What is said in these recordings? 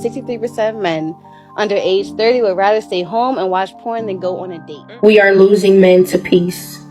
63% of men under age 30 would rather stay home and watch porn than go on a date. We are losing men to peace.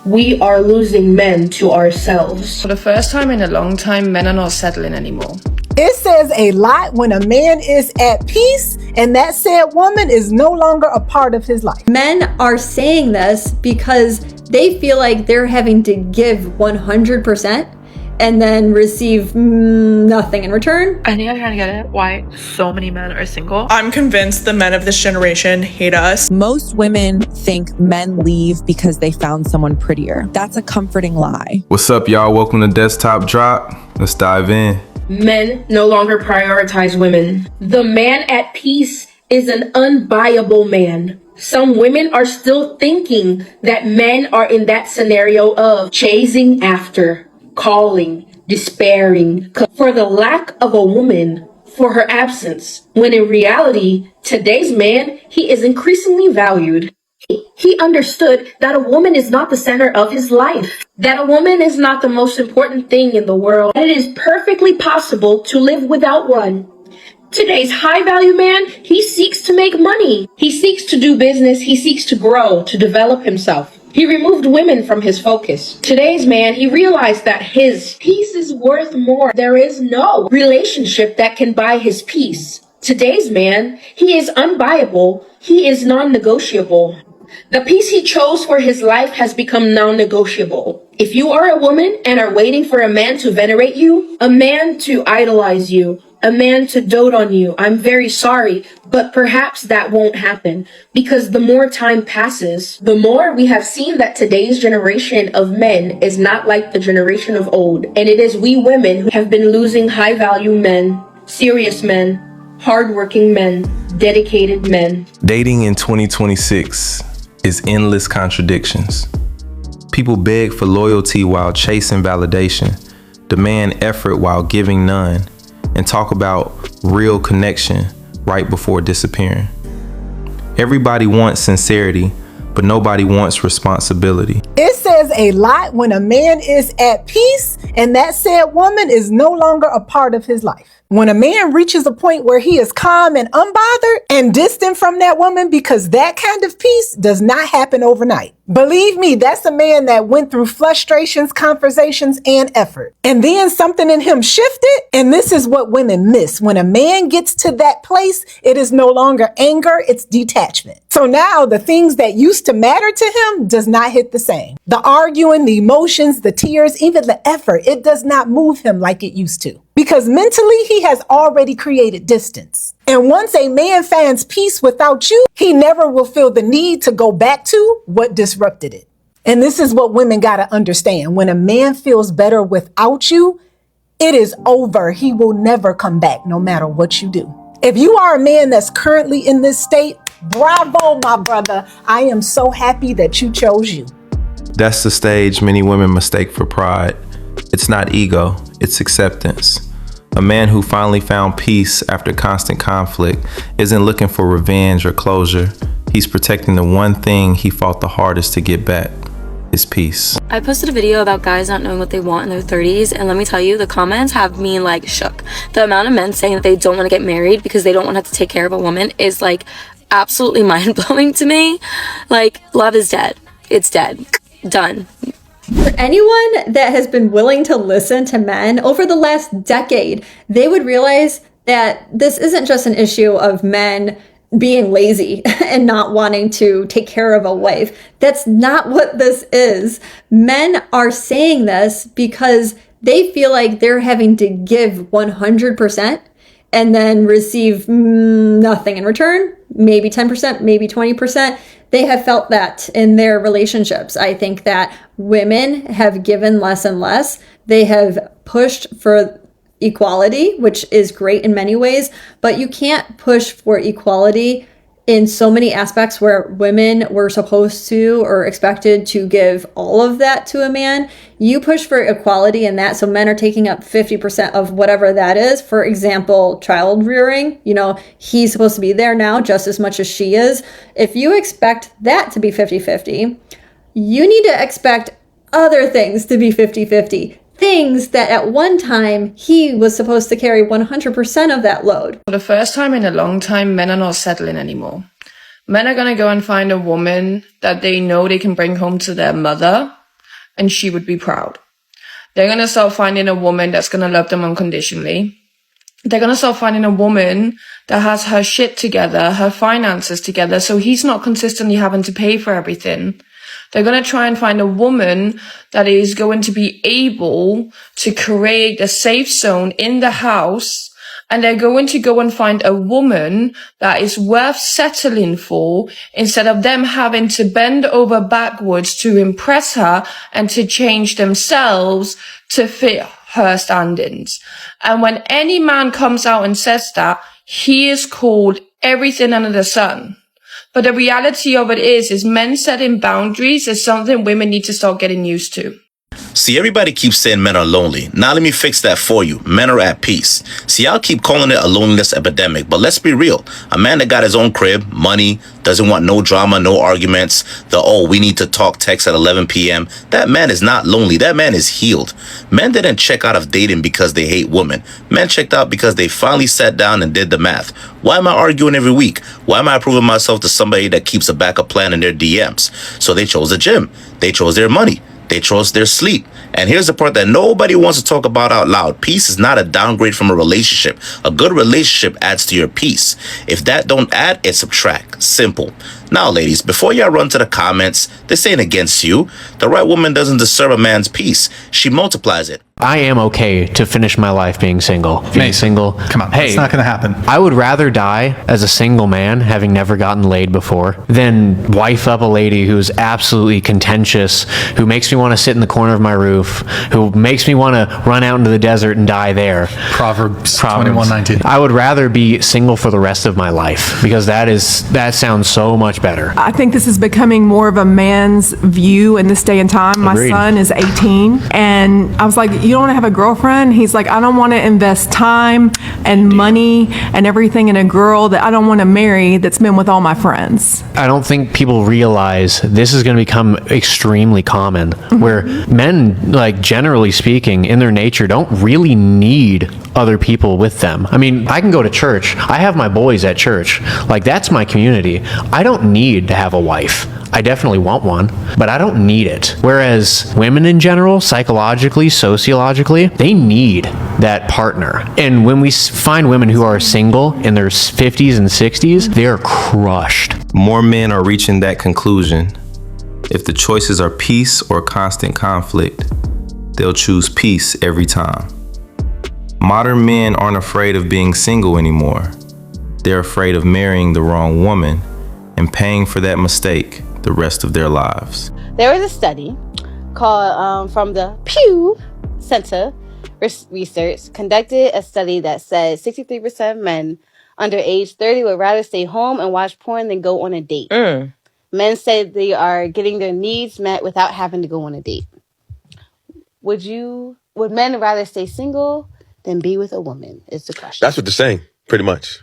We are losing men to ourselves. For the first time in a long time, men are not settling anymore. It says a lot when a man is at peace and that said woman is no longer a part of his life. Men are saying this because they feel like they're having to give 100% and then receive nothing in return. I think I'm trying to get it why so many men are single. I'm convinced the men of this generation hate us. Most women think men leave because they found someone prettier. That's a comforting lie. What's up, y'all? Welcome to Desktop Drop. Let's dive in. Men no longer prioritize women. The man at peace is an unbuyable man. Some women are still thinking that men are in that scenario of chasing after, calling, despairing for the lack of a woman, for her absence, when in reality, today's man, he is increasingly valued. He understood that a woman is not the center of his life, that a woman is not the most important thing in the world. It is perfectly possible to live without one. Today's high value man, he seeks to make money. He seeks to do business. He seeks to grow, to develop himself. He removed women from his focus. Today's man, he realized that his peace is worth more. There is no relationship that can buy his peace. Today's man, he is unbuyable. He is non-negotiable. The peace he chose for his life has become non-negotiable. If you are a woman and are waiting for a man to venerate you, a man to idolize you, a man to dote on you, I'm very sorry, but perhaps that won't happen, because the more time passes, the more we have seen that today's generation of men is not like the generation of old. And it is we women who have been losing high value men, serious men, hardworking men, dedicated men. Dating in 2026 is endless contradictions. People beg for loyalty while chasing validation, demand effort while giving none, and talk about real connection right before disappearing. Everybody wants sincerity, but nobody wants responsibility. It says a lot when a man is at peace and that said woman is no longer a part of his life. When a man reaches a point where he is calm and unbothered and distant from that woman, because that kind of peace does not happen overnight. Believe me, that's a man that went through frustrations, conversations, and effort. And then something in him shifted, and this is what women miss. When a man gets to that place, it is no longer anger, it's detachment. So now the things that used to matter to him does not hit the same. The arguing, the emotions, the tears, even the effort, it does not move him like it used to. Because mentally, he has already created distance. And once a man finds peace without you, he never will feel the need to go back to what disrupted it. And this is what women got to understand. When a man feels better without you, it is over. He will never come back, no matter what you do. If you are a man that's currently in this state, bravo, my brother. I am so happy that you chose you. That's the stage many women mistake for pride. It's not ego, it's acceptance. A man who finally found peace after constant conflict isn't looking for revenge or closure. He's protecting the one thing he fought the hardest to get back, his peace. I posted a video about guys not knowing what they want in their 30s, and let me tell you, the comments have me like shook. The amount of men saying that they don't want to get married because they don't want to have to take care of a woman is like absolutely mind-blowing to me. Like, love is dead. It's dead. Done. For anyone that has been willing to listen to men over the last decade, they would realize that this isn't just an issue of men being lazy and not wanting to take care of a wife. That's not what this is. Men are saying this because they feel like they're having to give 100% and then receive nothing in return, maybe 10%, maybe 20%. They have felt that in their relationships. I think that women have given less and less. They have pushed for equality, which is great in many ways, but you can't push for equality in so many aspects where women were supposed to or expected to give all of that to a man. You push for equality in that, so men are taking up 50% of whatever that is. For example, child rearing, he's supposed to be there now just as much as she is. If you expect that to be 50-50, you need to expect other things to be 50-50. things that at one time he was supposed to carry 100% of that load. For the first time in a long time, men are not settling anymore. Men are going to go and find a woman that they know they can bring home to their mother, and she would be proud. They're going to start finding a woman that's going to love them unconditionally. They're going to start finding a woman that has her shit together, her finances together, so he's not consistently having to pay for everything. They're going to try and find a woman that is going to be able to create a safe zone in the house. And they're going to go and find a woman that is worth settling for instead of them having to bend over backwards to impress her and to change themselves to fit her standards. And when any man comes out and says that, he is called everything under the sun. But the reality of it is men setting boundaries is something women need to start getting used to. See, everybody keeps saying men are lonely. Now let me fix that for you. Men are at peace. See, y'all keep calling it a loneliness epidemic, but let's be real. A man that got his own crib, money, doesn't want no drama, no arguments, we need to talk text at 11 p.m. That man is not lonely. That man is healed. Men didn't check out of dating because they hate women. Men checked out because they finally sat down and did the math. Why am I arguing every week? Why am I proving myself to somebody that keeps a backup plan in their DMs? So they chose the gym. They chose their money. They chose their sleep. And here's the part that nobody wants to talk about out loud. Peace is not a downgrade from a relationship. A good relationship adds to your peace. If that don't add, it subtract. Simple. Now, ladies, before y'all run to the comments, this ain't against you. The right woman doesn't deserve a man's peace. She multiplies it. I am okay to finish my life being single. Being single. Come on, hey, it's not going to happen. I would rather die as a single man, having never gotten laid before, than wife up a lady who's absolutely contentious, who makes me want to sit in the corner of my roof, who makes me want to run out into the desert and die there. Proverbs 21:19. I would rather be single for the rest of my life, because that sounds so much better. I think this is becoming more of a man's view in this day and time. Agreed. My son is 18, and I was like, you don't want to have a girlfriend? He's like, I don't want to invest time and money and everything in a girl that I don't want to marry that's been with all my friends. I don't think people realize this is going to become extremely common, where men, like generally speaking, in their nature, don't really need other people with them. I mean, I can go to church. I have my boys at church. Like, that's my community. I don't need to have a wife. I definitely want one, but I don't need it. Whereas women in general, psychologically, sociologically, they need that partner. And when we find women who are single in their 50s and 60s, they are crushed. More men are reaching that conclusion. If the choices are peace or constant conflict, they'll choose peace every time. Modern men aren't afraid of being single anymore. They're afraid of marrying the wrong woman and paying for that mistake the rest of their lives. There was a study called from the Pew Center Research conducted a study that said 63% of men under age 30 would rather stay home and watch porn than go on a date. Men said they are getting their needs met without having to go on a date. Would men rather stay single than be with a woman is the question. That's what they're saying, pretty much.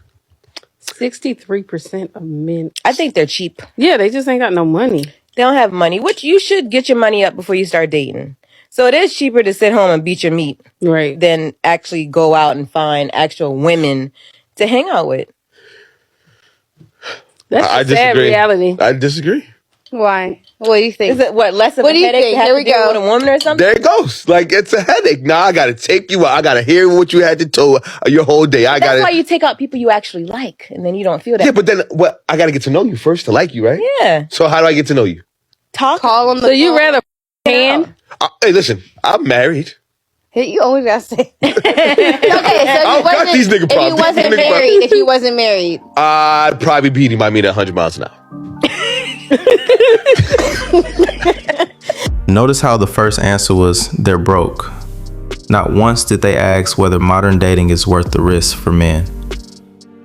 63% of men. I think they're cheap. Yeah, they just ain't got no money. They don't have money, which you should get your money up before you start dating. So it is cheaper to sit home and beat your meat, right, than actually go out and find actual women to hang out with. That's a sad reality. I disagree. Why? What do you think? Is it less of what a do you headache think? to have Here to we deal go. with a woman or something? There it goes. Like, it's a headache. Now I got to take you out. I got to hear what you had to tell your whole day. That's why you take out people you actually like, and then you don't feel that. Yeah, but then I got to get to know you first to like you, right? Yeah. So how do I get to know you? Call them. So you rather hand? Hey, listen, I'm married. Hey, you always gotta say. Okay, so if you wasn't married, I'd probably beat him by me at 100 miles an hour. Notice how the first answer was they're broke. Not once did they ask whether modern dating is worth the risk for men.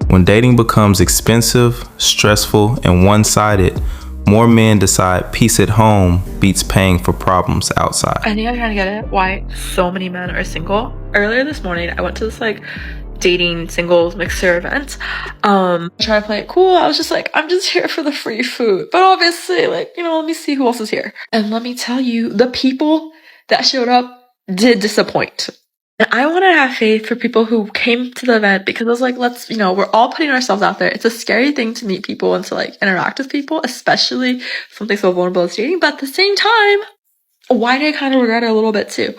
When dating becomes expensive, stressful, and one-sided, more men decide peace at home beats paying for problems outside. I think I'm trying to get it why so many men are single. Earlier this morning, I went to this dating singles mixer event. Trying to play it cool. I was just like, I'm just here for the free food. But obviously, let me see who else is here. And let me tell you, the people that showed up did disappoint. And I want to have faith for people who came to the event because I was like, we're all putting ourselves out there. It's a scary thing to meet people and to like interact with people, especially something so vulnerable as dating. But at the same time, why did I kind of regret it a little bit too?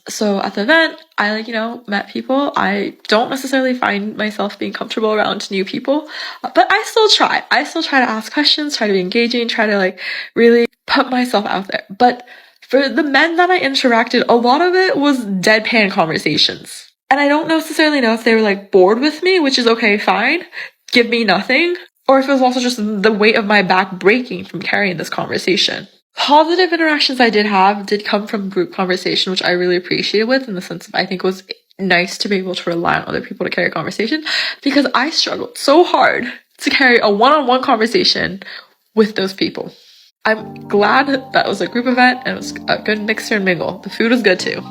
So at the event, I met people. I don't necessarily find myself being comfortable around new people, but I still try. I still try to ask questions, try to be engaging, try to like really put myself out there. But for the men that I interacted, a lot of it was deadpan conversations. And I don't necessarily know if they were like bored with me, which is okay, fine, give me nothing, or if it was also just the weight of my back breaking from carrying this conversation. Positive interactions I did have did come from group conversation, which I really appreciated with, in the sense of I think it was nice to be able to rely on other people to carry a conversation, because I struggled so hard to carry a one-on-one conversation with those people. I'm glad that was a group event and it was a good mixer and mingle. The food was good too.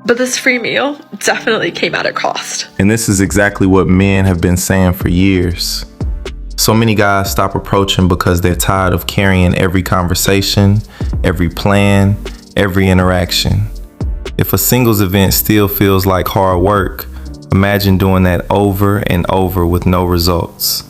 But this free meal definitely came at a cost. And this is exactly what men have been saying for years. So many guys stop approaching because they're tired of carrying every conversation, every plan, every interaction. If a singles event still feels like hard work, imagine doing that over and over with no results.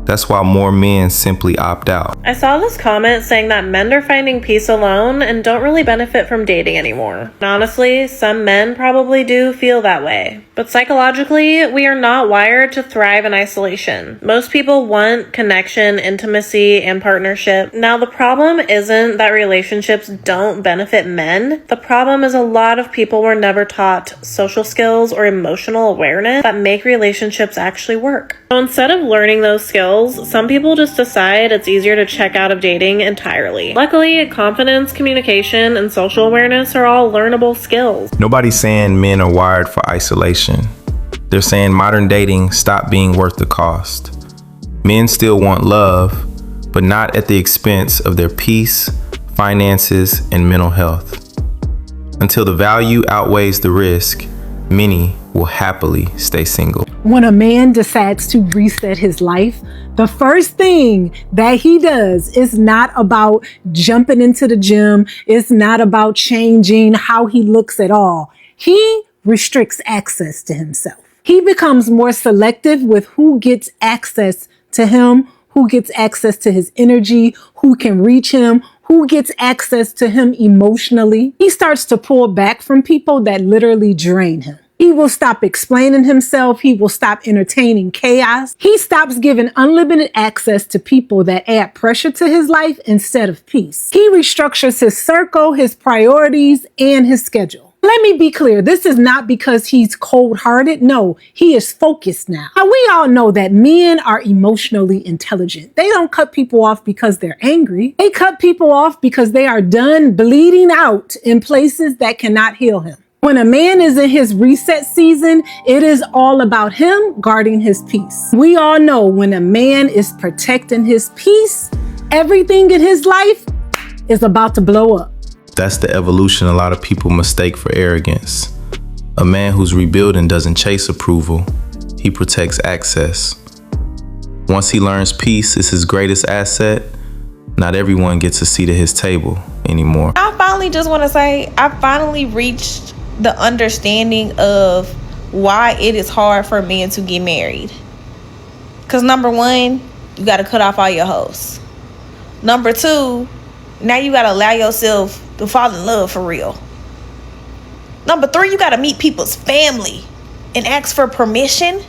That's why more men simply opt out. I saw this comment saying that men are finding peace alone and don't really benefit from dating anymore. And honestly, some men probably do feel that way. But psychologically, we are not wired to thrive in isolation. Most people want connection, intimacy, and partnership. Now, the problem isn't that relationships don't benefit men. The problem is a lot of people were never taught social skills or emotional awareness that make relationships actually work. So instead of learning those skills, some people just decide it's easier to check out of dating entirely. Luckily, confidence, communication, and social awareness are all learnable skills. Nobody's saying men are wired for isolation. They're saying modern dating stopped being worth the cost. Men still want love, but not at the expense of their peace, finances, and mental health. Until the value outweighs the risk, many will happily stay single. When a man decides to reset his life, the first thing that he does is not about jumping into the gym. It's not about changing how he looks at all. He restricts access to himself. He becomes more selective with who gets access to him, who gets access to his energy, who can reach him, who gets access to him emotionally. He starts to pull back from people that literally drain him. He will stop explaining himself. He will stop entertaining chaos. He stops giving unlimited access to people that add pressure to his life instead of peace. He restructures his circle, his priorities, and his schedule. Let me be clear. This is not because he's cold-hearted. No, he is focused now. Now, we all know that men are emotionally intelligent. They don't cut people off because they're angry. They cut people off because they are done bleeding out in places that cannot heal him. When a man is in his reset season, it is all about him guarding his peace. We all know when a man is protecting his peace, everything in his life is about to blow up. That's the evolution a lot of people mistake for arrogance. A man who's rebuilding doesn't chase approval, he protects access. Once he learns peace is his greatest asset, not everyone gets a seat at his table anymore. I finally just want to say, I finally reached the understanding of why it is hard for men to get married. Because number one, you got to cut off all your hoes. Number two, now you got to allow yourself to fall in love for real. Number three, you got to meet people's family and ask for permission.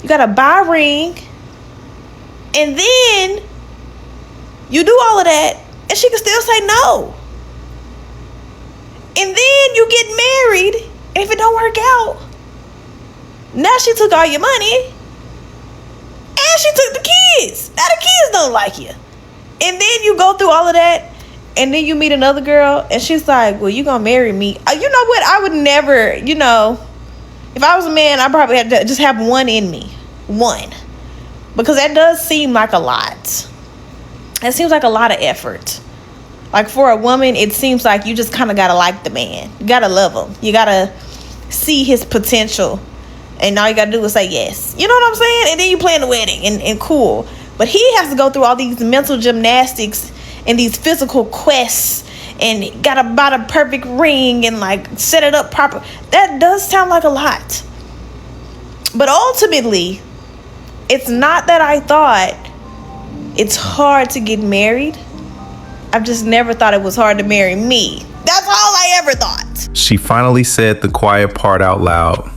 You got to buy a ring. And then you do all of that and she can still say no. And then you get married, and if it don't work out, now she took all your money, and she took the kids. Now the kids don't like you. And then you go through all of that, and then you meet another girl, and she's like, well, you gonna marry me. You know what? I would never, if I was a man, I probably had to just have one in me. One. Because that does seem like a lot. It seems like a lot of effort. Like for a woman, it seems like you just kind of got to like the man. You got to love him. You got to see his potential. And all you got to do is say yes. You know what I'm saying? And then you plan the wedding and cool. But he has to go through all these mental gymnastics and these physical quests and gotta buy the perfect ring and like set it up proper. That does sound like a lot. But ultimately, it's not that I thought it's hard to get married. I've just never thought it was hard to marry me. That's all I ever thought. She finally said the quiet part out loud.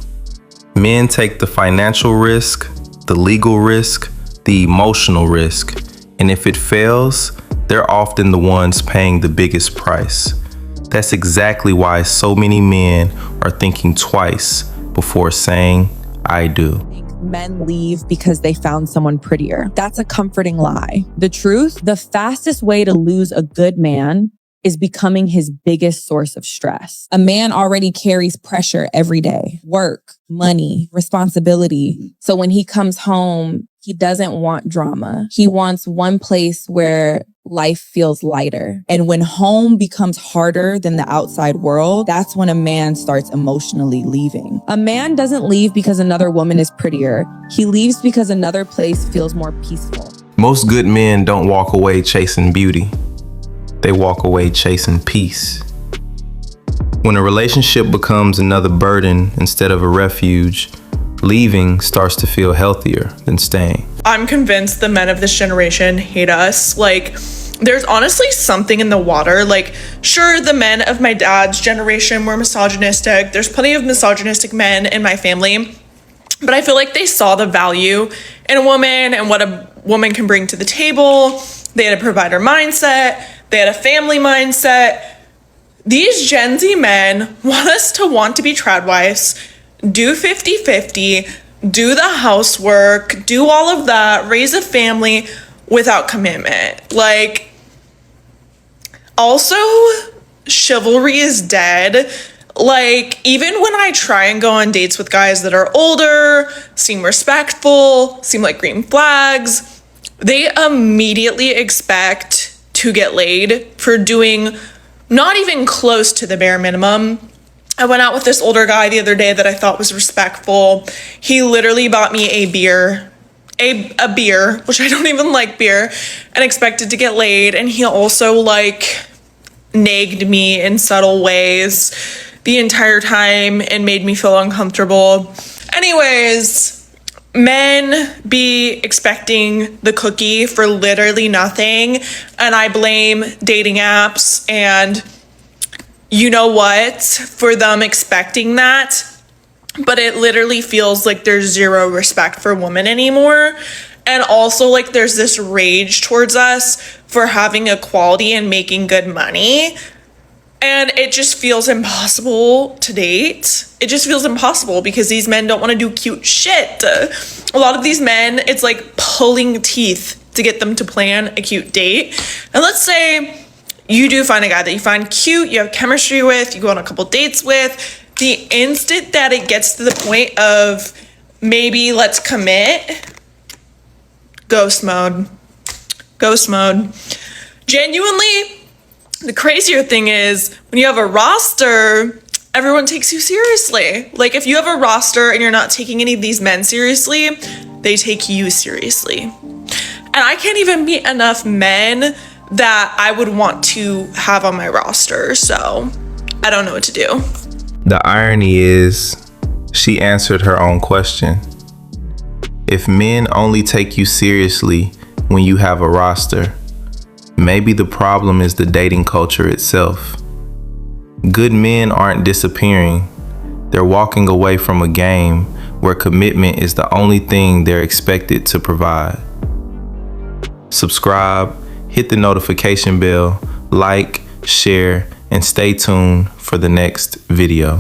Men take the financial risk, the legal risk, the emotional risk, and if it fails, they're often the ones paying the biggest price. That's exactly why so many men are thinking twice before saying, I do. Men leave because they found someone prettier. That's a comforting lie. The truth, the fastest way to lose a good man is becoming his biggest source of stress. A man already carries pressure every day. Work, money, responsibility. So when he comes home, he doesn't want drama. He wants one place where life feels lighter. And when home becomes harder than the outside world, that's when a man starts emotionally leaving. A man doesn't leave because another woman is prettier. He leaves because another place feels more peaceful. Most good men don't walk away chasing beauty. They walk away chasing peace. When a relationship becomes another burden instead of a refuge, leaving starts to feel healthier than staying. I'm convinced the men of this generation hate us. Like, there's honestly something in the water. Like, sure, the men of my dad's generation were misogynistic. There's plenty of misogynistic men in my family. But I feel like they saw the value in a woman and what a woman can bring to the table. They had a provider mindset. They had a family mindset. These Gen Z men want us to want to be trad wives, do 50-50, do the housework, do all of that, raise a family without commitment. Like, also, chivalry is dead. Like, even when I try and go on dates with guys that are older, seem respectful, seem like green flags, they immediately expect to get laid for doing not even close to the bare minimum. I went out with this older guy the other day that I thought was respectful. He literally bought me a beer, which I don't even like beer, and expected to get laid. And he also like nagged me in subtle ways the entire time and made me feel uncomfortable. Anyways, men be expecting the cookie for literally nothing, and I blame dating apps and you know what for them expecting that, but it literally feels like there's zero respect for women anymore. And also, like, there's this rage towards us for having equality and making good money. And it just feels impossible to date. It just feels impossible because these men don't want to do cute shit. A lot of these men, it's like pulling teeth to get them to plan a cute date. And let's say you do find a guy that you find cute, you have chemistry with, you go on a couple dates with. The instant that it gets to the point of maybe let's commit, ghost mode. Ghost mode. Genuinely, the crazier thing is when you have a roster, everyone takes you seriously. Like, if you have a roster and you're not taking any of these men seriously, they take you seriously. And I can't even meet enough men that I would want to have on my roster. So I don't know what to do. The irony is, she answered her own question. If men only take you seriously when you have a roster, maybe the problem is the dating culture itself. Good men aren't disappearing. They're walking away from a game where commitment is the only thing they're expected to provide. Subscribe, hit the notification bell, like, share, and stay tuned for the next video.